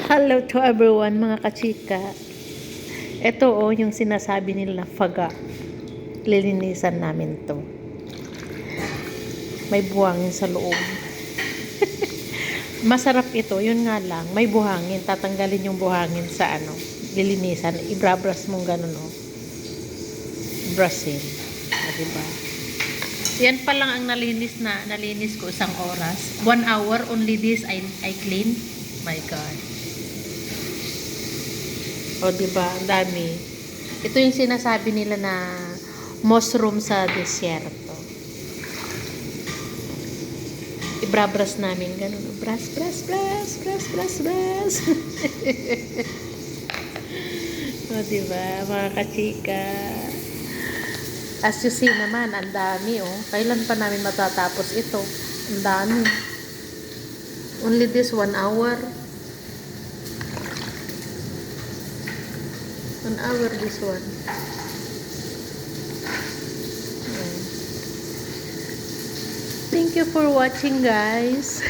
Hello to everyone mga kachika. Ito yung sinasabi nila na faga. Lilinisan namin to. May buhangin sa loob. Masarap ito, yun nga lang. May buhangin, tatanggalin yung buhangin sa lilinisan. Ibrabras mong ganun Brasin. Diba? Yan pa lang ang nalinis ko isang oras. 1 hour only this I clean. My God. O, diba? Ang dami. Ito yung sinasabi nila na mushroom sa desierto. Ibrabras namin. Ganun. Bras. O, diba? Mga kachika. As you see naman, ang dami, Kailan pa namin matatapos ito? Ang dami. Only this 1 hour. 1 hour this one. Thank you for watching, guys.